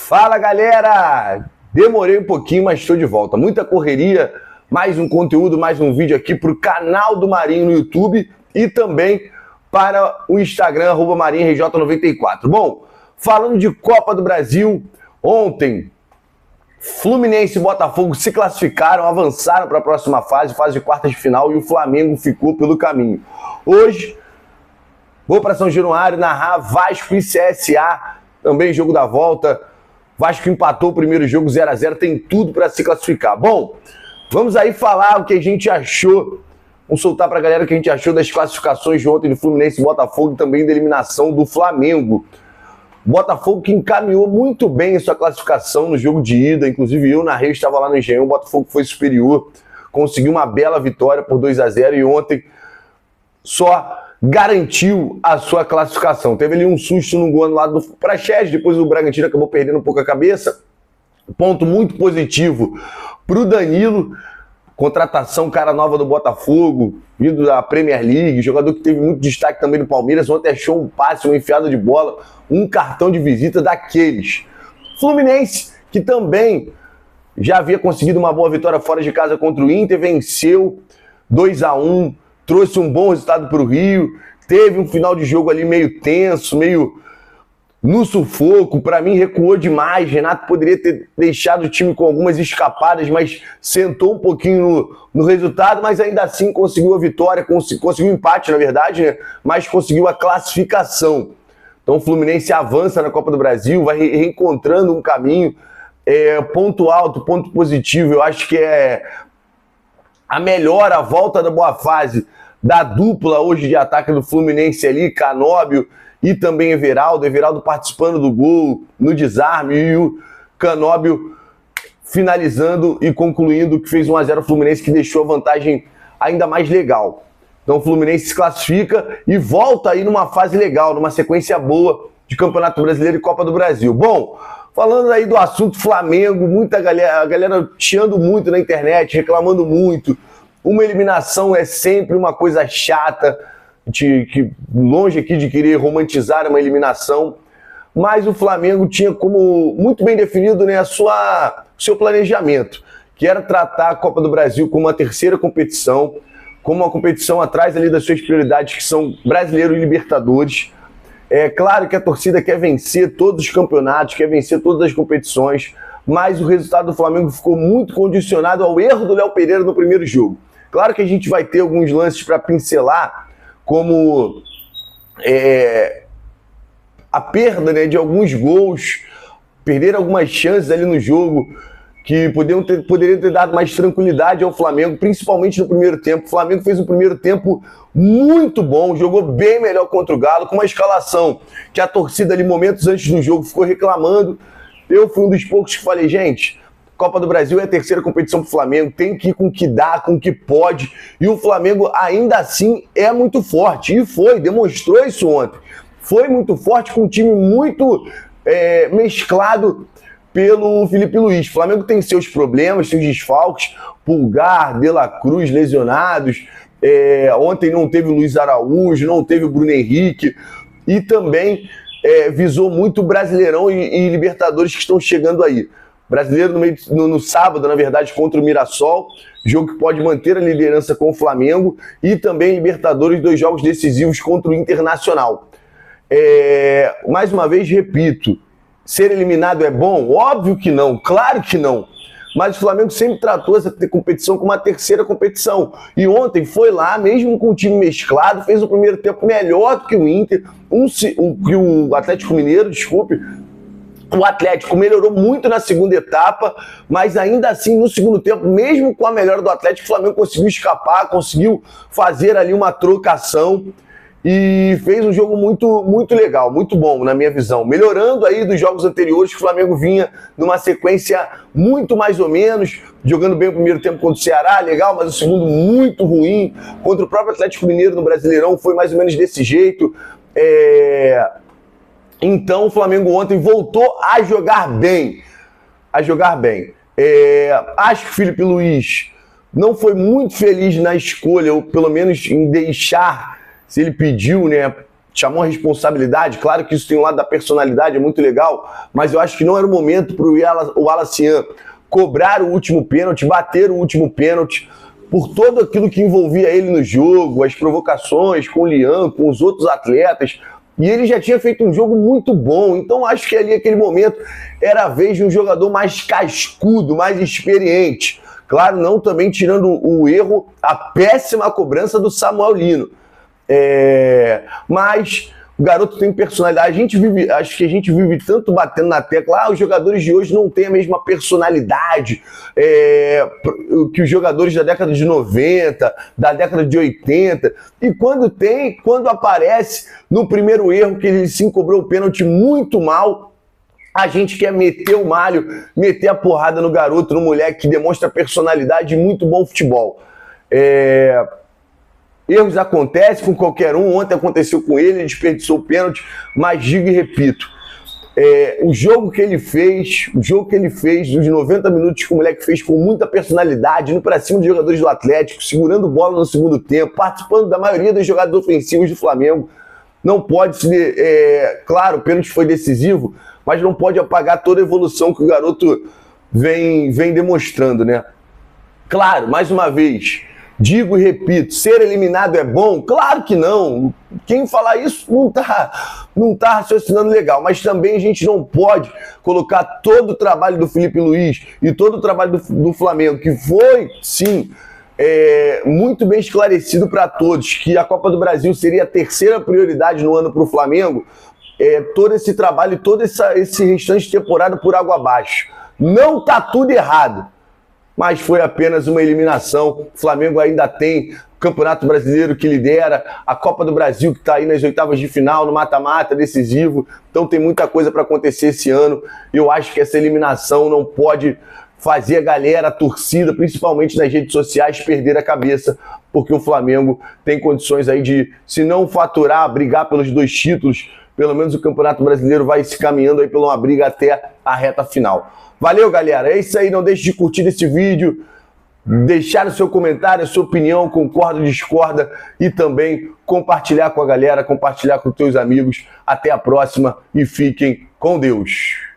Fala, galera! Demorei um pouquinho, mas estou de volta. Muita correria, mais um conteúdo, mais um vídeo aqui para o canal do Marinho no YouTube e também para o Instagram, @MarinhoRJ94. Bom, falando de Copa do Brasil, ontem Fluminense e Botafogo se classificaram, avançaram para a próxima fase de quartas de final, e o Flamengo ficou pelo caminho. Hoje, vou para São Januário narrar Vasco e CSA, também jogo da volta. Vasco empatou o primeiro jogo 0-0, tem tudo para se classificar. Bom, vamos aí falar o que a gente achou, vamos soltar para a galera o que a gente achou das classificações de ontem do Fluminense e Botafogo e também da eliminação do Flamengo. Botafogo que encaminhou muito bem a sua classificação no jogo de ida, inclusive eu narrei, estava lá no Engenhão, o Botafogo foi superior, conseguiu uma bela vitória por 2-0 e ontem só garantiu a sua classificação. Teve ali um susto no gol anulado do Praxedes, depois o Bragantino acabou perdendo um pouco a cabeça. Ponto muito positivo para o Danilo, contratação cara nova do Botafogo, vindo da Premier League, jogador que teve muito destaque também no Palmeiras. Ontem achou um passe, uma enfiada de bola, um cartão de visita daqueles. Fluminense, que também já havia conseguido uma boa vitória fora de casa contra o Inter, venceu 2-1, trouxe um bom resultado para o Rio, teve um final de jogo ali meio tenso, meio no sufoco. Para mim recuou demais, Renato poderia ter deixado o time com algumas escapadas, mas sentou um pouquinho no resultado, mas ainda assim conseguiu a vitória, conseguiu o empate na verdade, né? Mas conseguiu a classificação. Então o Fluminense avança na Copa do Brasil, vai reencontrando um caminho, ponto alto, ponto positivo, eu acho que é a melhor, a volta da boa fase da dupla hoje de ataque do Fluminense ali, Canóbio e também Everaldo participando do gol, no desarme, e o Canóbio finalizando e concluindo, que fez 1-0 o Fluminense, que deixou a vantagem ainda mais legal. Então o Fluminense se classifica e volta aí numa fase legal, numa sequência boa de Campeonato Brasileiro e Copa do Brasil. Bom, falando aí do assunto Flamengo, muita galera, a galera chiando muito na internet, reclamando muito. Uma eliminação é sempre uma coisa chata, que longe aqui de querer romantizar uma eliminação, mas o Flamengo tinha como muito bem definido, né, seu planejamento, que era tratar a Copa do Brasil como uma terceira competição, como uma competição atrás ali das suas prioridades, que são Brasileiro e Libertadores. É claro que a torcida quer vencer todos os campeonatos, quer vencer todas as competições, mas o resultado do Flamengo ficou muito condicionado ao erro do Léo Pereira no primeiro jogo. Claro que a gente vai ter alguns lances para pincelar, como a perda, né, de alguns gols, perder algumas chances ali no jogo, que poderiam ter dado mais tranquilidade ao Flamengo, principalmente no primeiro tempo. O Flamengo fez um primeiro tempo muito bom, jogou bem melhor contra o Galo, com uma escalação que a torcida ali, momentos antes do jogo, ficou reclamando. Eu fui um dos poucos que falei, gente, Copa do Brasil é a terceira competição pro Flamengo, tem que ir com o que dá, com o que pode, e o Flamengo ainda assim é muito forte, e demonstrou isso ontem. Foi muito forte, com um time muito mesclado pelo Felipe Luiz. O Flamengo tem seus problemas, seus desfalques, Pulgar, De La Cruz lesionados, ontem não teve o Luiz Araújo, não teve o Bruno Henrique, e também visou muito o Brasileirão e Libertadores que estão chegando aí. Brasileiro no sábado, na verdade, contra o Mirassol, jogo que pode manter a liderança com o Flamengo, e também Libertadores, 2 jogos decisivos contra o Internacional. Mais uma vez, repito, ser eliminado é bom? Óbvio que não, claro que não. Mas o Flamengo sempre tratou essa competição como uma terceira competição. E ontem foi lá, mesmo com o time mesclado, fez o primeiro tempo melhor do que o Inter, que o Atlético Mineiro, desculpe. O Atlético melhorou muito na segunda etapa, mas ainda assim, no segundo tempo, mesmo com a melhora do Atlético, o Flamengo conseguiu escapar, conseguiu fazer ali uma trocação e fez um jogo muito, muito legal, muito bom, na minha visão. Melhorando aí dos jogos anteriores, que o Flamengo vinha numa sequência muito mais ou menos, jogando bem o primeiro tempo contra o Ceará, legal, mas o segundo muito ruim. Contra o próprio Atlético Mineiro no Brasileirão foi mais ou menos desse jeito. Então o Flamengo ontem voltou a jogar bem. Acho que o Felipe Luiz não foi muito feliz na escolha, ou pelo menos em deixar, se ele pediu, né, chamou a responsabilidade. Claro que isso tem um lado da personalidade, é muito legal, mas eu acho que não era o momento para o Wallace cobrar o último pênalti, bater o último pênalti, por tudo aquilo que envolvia ele no jogo, as provocações com o Lian, com os outros atletas. E ele já tinha feito um jogo muito bom, então acho que ali, aquele momento, era a vez de um jogador mais cascudo, mais experiente. Claro, não também tirando o erro, a péssima cobrança do Samuel Lino. Mas o garoto tem personalidade. Acho que a gente vive tanto batendo na tecla, os jogadores de hoje não têm a mesma personalidade que os jogadores da década de 90, da década de 80. E quando aparece no primeiro erro, que ele sim cobrou o pênalti muito mal, a gente quer meter o malho, meter a porrada no garoto, no moleque que demonstra personalidade e muito bom futebol. Erros acontecem com qualquer um. Ontem aconteceu com ele desperdiçou o pênalti, mas digo e repito, o jogo que ele fez, os 90 minutos que o moleque fez com muita personalidade, indo para cima dos jogadores do Atlético, segurando bola no segundo tempo, participando da maioria das jogadas ofensivas do Flamengo, não pode claro, o pênalti foi decisivo, mas não pode apagar toda a evolução que o garoto vem demonstrando, né? Claro, mais uma vez, digo e repito, ser eliminado é bom? Claro que não. Quem falar isso não tá raciocinando legal. Mas também a gente não pode colocar todo o trabalho do Felipe Luiz e todo o trabalho do Flamengo, que foi, sim, muito bem esclarecido para todos, que a Copa do Brasil seria a terceira prioridade no ano para o Flamengo, todo esse trabalho e todo esse restante de temporada por água abaixo. Não tá tudo errado, mas foi apenas uma eliminação. O Flamengo ainda tem o Campeonato Brasileiro que lidera, a Copa do Brasil que está aí nas oitavas de final, no mata-mata decisivo, então tem muita coisa para acontecer esse ano. Eu acho que essa eliminação não pode fazer a galera, a torcida, principalmente nas redes sociais, perder a cabeça, porque o Flamengo tem condições aí de, se não faturar, brigar pelos 2 títulos, pelo menos o Campeonato Brasileiro vai se caminhando aí por uma briga até a reta final. Valeu, galera. É isso aí. Não deixe de curtir esse vídeo, deixar o seu comentário, a sua opinião, concorda, discorda, e também compartilhar com a galera, compartilhar com os teus amigos. Até a próxima e fiquem com Deus.